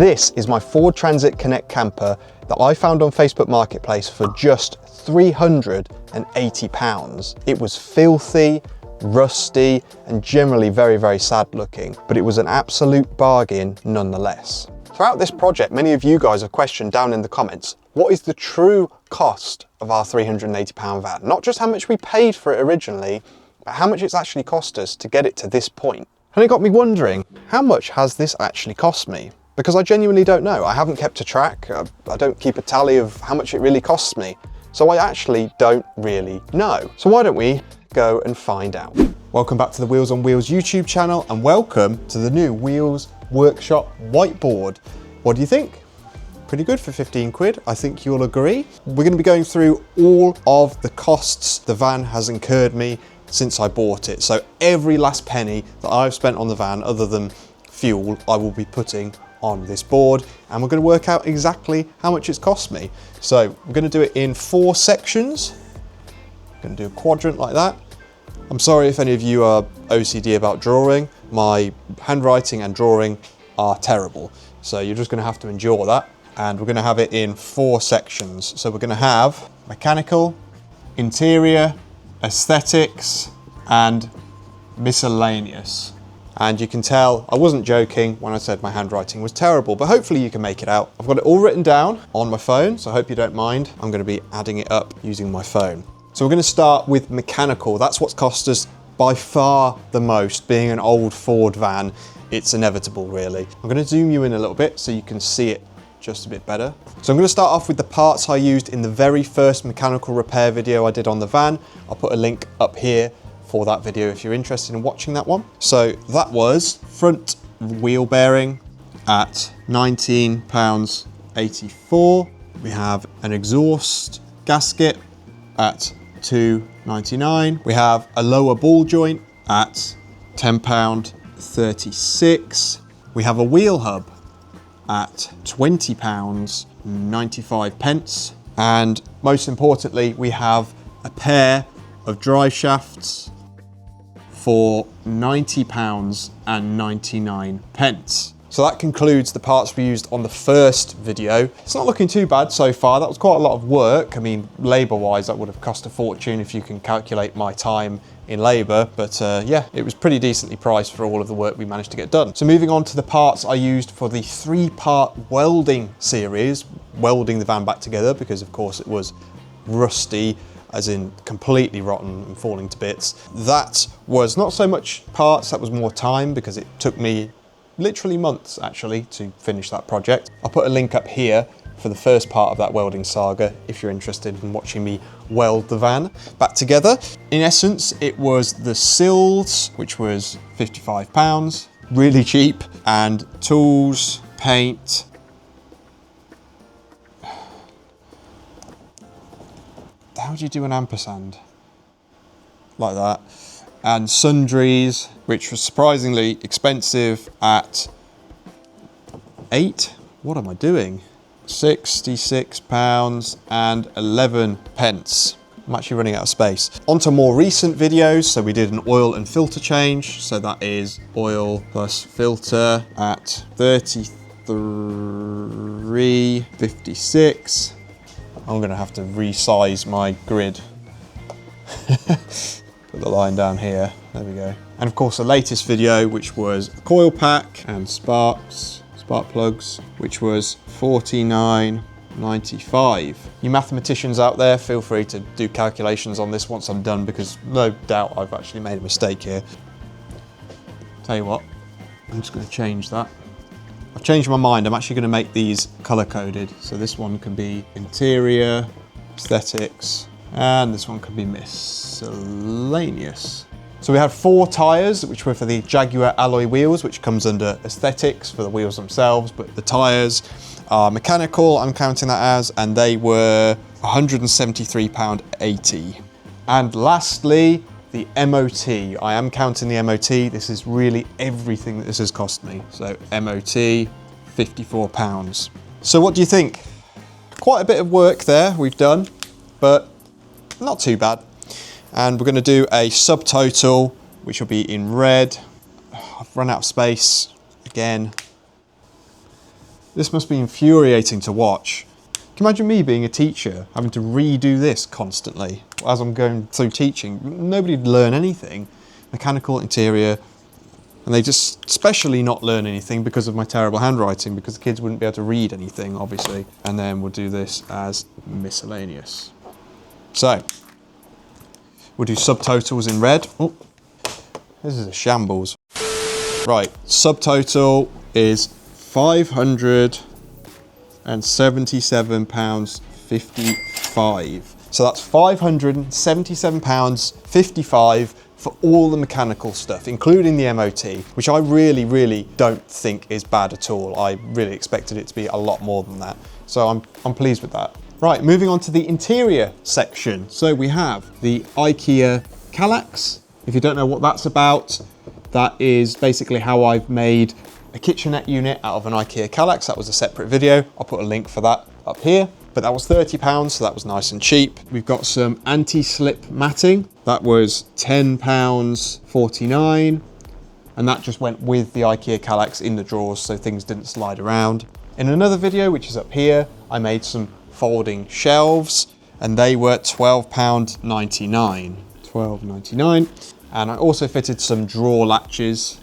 This is my Ford Transit Connect camper that I found on Facebook Marketplace for just £380. It was filthy, rusty, and generally very, very sad looking, but it was an absolute bargain nonetheless. Throughout this project, many of you guys have questioned down in the comments, what is the true cost of our £380 van? Not just how much we paid for it originally, but how much it's actually cost us to get it to this point. And it got me wondering, how much has this actually cost me? Because I genuinely don't know. I haven't kept a track. I don't keep a tally of how much it really costs me. So I actually don't really know. So why don't we go and find out? Welcome back to the Wheels on Wheels YouTube channel, and welcome to the new Wheels Workshop whiteboard. What do you think? Pretty good for 15 quid, I think you'll agree. We're going to be going through all of the costs the van has incurred me since I bought it. So every last penny that I've spent on the van, other than fuel, I will be putting on this board, and we're going to work out exactly how much it's cost me. So we're going to do it in 4 sections. I'm going to do a quadrant like that. I'm sorry if any of you are OCD about drawing. My handwriting and drawing are terrible, so you're just going to have to endure that. And we're going to have it in 4 sections. So we're going to have mechanical, interior, aesthetics, and miscellaneous. And you can tell I wasn't joking when I said my handwriting was terrible, but hopefully you can make it out. I've got it all written down on my phone, so I hope you don't mind. I'm going to be adding it up using my phone. So we're going to start with mechanical. That's what's cost us by far the most. Being an old Ford van, it's inevitable really. I'm going to zoom you in a little bit so you can see it just a bit better. So I'm going to start off with the parts I used in the very first mechanical repair video I did on the van. I'll put a link up here for that video if you're interested in watching that one. So that was front wheel bearing at £19.84. We have an exhaust gasket at £2.99. We have a lower ball joint at £10.36. We have a wheel hub at £20.95. And most importantly, we have a pair of drive shafts for £90.99. So that concludes the parts we used on the first video. It's not looking too bad so far. That was quite a lot of work. I mean, labor-wise, that would have cost a fortune if you can calculate my time in labor. But yeah, it was pretty decently priced for all of the work we managed to get done. So moving on to the parts I used for the 3-part welding series, welding the van back together, because of course it was rusty, as in completely rotten and falling to bits. That was not so much parts, that was more time, because it took me literally months actually to finish that project. I'll put a link up here for the first part of that welding saga if you're interested in watching me weld the van back together. In essence, it was the sills, which was £55, really cheap, and tools, paint, how do you do an ampersand? Like that. And sundries, which was surprisingly expensive at what am I doing? £66.11. I'm actually running out of space. On to more recent videos. So we did an oil and filter change. So that is oil plus filter at £33.56. I'm going to have to resize my grid. Put the line down here. There we go. And of course, the latest video, which was a coil pack and spark plugs, which was £49.95. You mathematicians out there, feel free to do calculations on this once I'm done, because no doubt I've actually made a mistake here. Tell you what, I'm just going to change that. I've changed my mind. I'm actually going to make these color coded. So this one can be interior, aesthetics, and this one can be miscellaneous. So we had 4 tires, which were for the Jaguar alloy wheels, which comes under aesthetics for the wheels themselves, but the tires are mechanical, I'm counting that as, and they were £173.80. And lastly, the MOT. I am counting the MOT. This is really everything that this has cost me. So MOT, £54. So what do you think? Quite a bit of work there we've done, but not too bad. And we're going to do a subtotal, which will be in red. I've run out of space again. This must be infuriating to watch. Can you imagine me being a teacher, having to redo this constantly as I'm going through teaching? Nobody'd learn anything. Mechanical, interior, and they just especially not learn anything because of my terrible handwriting, because the kids wouldn't be able to read anything, obviously. And then we'll do this as miscellaneous. So, we'll do subtotals in red. Oh, this is a shambles. Right, subtotal is £577.55. So that's £577.55 for all the mechanical stuff, including the MOT, which I really don't think is bad at all. I really expected it to be a lot more than that. So I'm pleased with that. Right, moving on to the interior section. So we have the IKEA Kallax. If you don't know what that's about, that is basically how I've made a kitchenette unit out of an IKEA Kallax. That was a separate video. I'll put a link for that up here. But that was £30, so that was nice and cheap. We've got some anti-slip matting. That was £10.49. And that just went with the IKEA Kallax in the drawers, so things didn't slide around. In another video, which is up here, I made some folding shelves, and they were £12.99. £12.99. And I also fitted some drawer latches,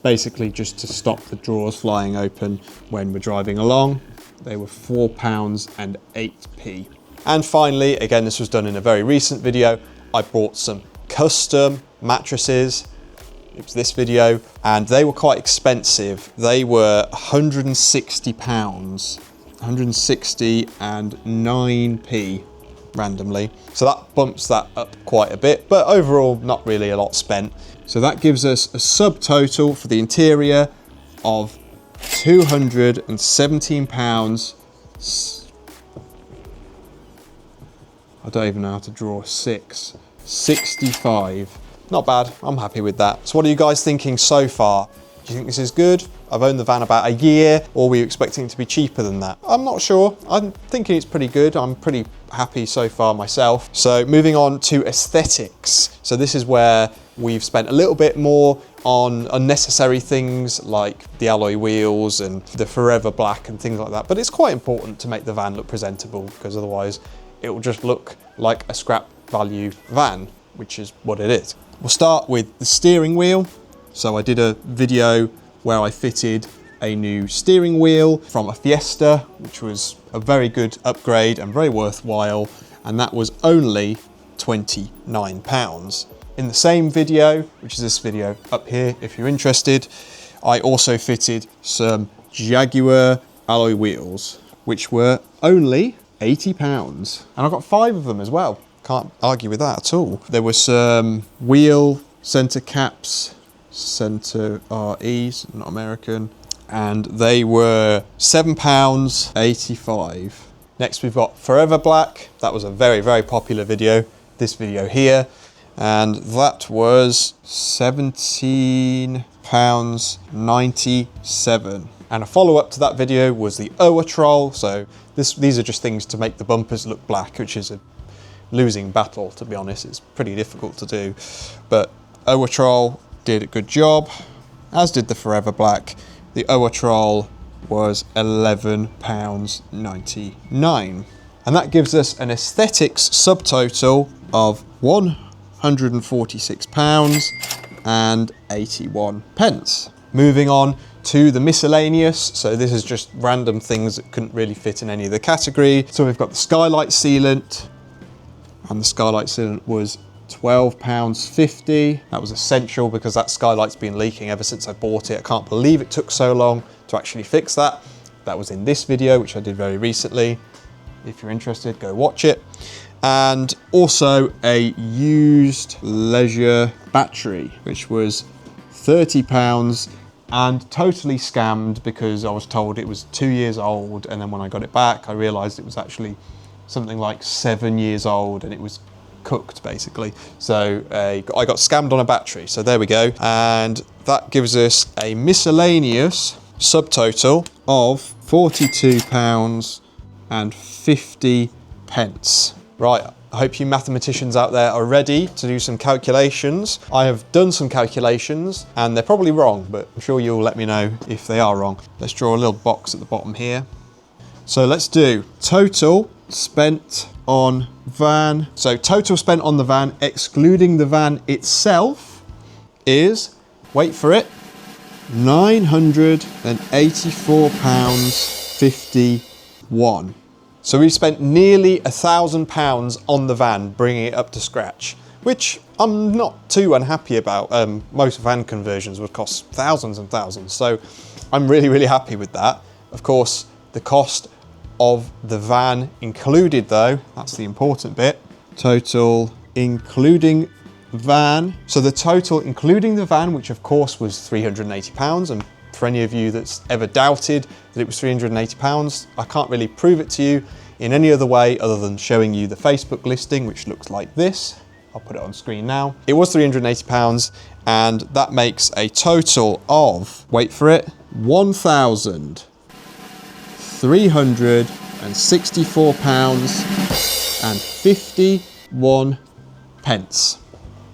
basically just to stop the drawers flying open when we're driving along. They were £4.08. And finally, again, this was done in a very recent video, I bought some custom mattresses. It was this video, and they were quite expensive. They were £160, 160 and 9p randomly. So that bumps that up quite a bit, but overall, not really a lot spent. So that gives us a subtotal for the interior of £217. I don't even know how to draw a 6. 65. Not bad, I'm happy with that. So what are you guys thinking so far? Do you think this is good? I've owned the van about a year, or were you expecting it to be cheaper than that? I'm not sure. I'm thinking it's pretty good. I'm pretty happy so far myself. So moving on to aesthetics. So this is where we've spent a little bit more on unnecessary things like the alloy wheels and the Forever Black and things like that. But it's quite important to make the van look presentable, because otherwise it will just look like a scrap value van, which is what it is. We'll start with the steering wheel. So I did a video where I fitted a new steering wheel from a Fiesta, which was a very good upgrade and very worthwhile, and that was only £29. In the same video, which is this video up here if you're interested, I also fitted some Jaguar alloy wheels, which were only £80. And I got 5 of them as well. Can't argue with that at all. There were some wheel center caps, Center REs, not American, and they were £7.85. Next we've got Forever Black. That was a very popular video, this video here, and that was £17.97. And a follow-up to that video was the Owatrol. So these are just things to make the bumpers look black, which is a losing battle, to be honest. It's pretty difficult to do, but Owatrol did a good job, as did the Forever Black. The Owatrol was £11.99. And that gives us an aesthetics subtotal of £146.81. Moving on to the miscellaneous. So this is just random things that couldn't really fit in any of the category. So we've got the skylight sealant, and the skylight sealant was £12.50. That was essential because that skylight's been leaking ever since I bought it. I can't believe it took so long to actually fix that. That was in this video, which I did very recently. If you're interested, go watch it. And also a used leisure battery, which was £30 and totally scammed, because I was told it was 2 years old, and then when I got it back, I realized it was actually something like 7 years old, and it was cooked basically. So I got scammed on a battery. So there we go. And that gives us a miscellaneous subtotal of £42.50. Right, I hope you mathematicians out there are ready to do some calculations. I have done some calculations and they're probably wrong, but I'm sure you'll let me know if they are wrong. Let's draw a little box at the bottom here. So let's do total spent on van. So total spent on the van, excluding the van itself, is, wait for it, £984.51. So we spent nearly £1,000 on the van, bringing it up to scratch, which I'm not too unhappy about. Most van conversions would cost thousands and thousands, so I'm really, really happy with that. Of course, the cost of the van included though, that's the important bit. Total including van. So the total including the van, which of course was £380, and for any of you that's ever doubted that it was £380, I can't really prove it to you in any other way other than showing you the Facebook listing, which looks like this. I'll put it on screen now. It was £380, and that makes a total of, wait for it, £1,364.51.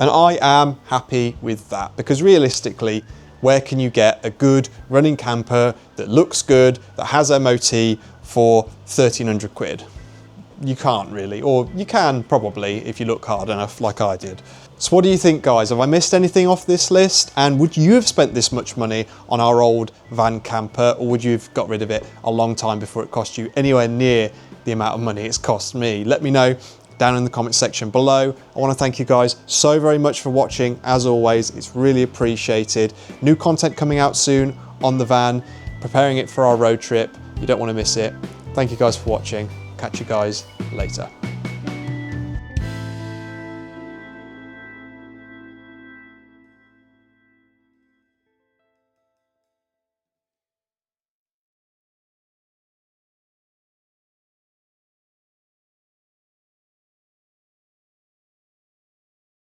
And I am happy with that, because realistically, where can you get a good running camper that looks good, that has MOT for 1,300 quid? You can't really, or you can probably if you look hard enough like I did. So what do you think, guys? Have I missed anything off this list? And would you have spent this much money on our old van camper, or would you have got rid of it a long time before it cost you anywhere near the amount of money it's cost me? Let me know down in the comment section below. I want to thank you guys so very much for watching. As always, it's really appreciated. New content coming out soon on the van, preparing it for our road trip. You don't want to miss it. Thank you guys for watching. Catch you guys later.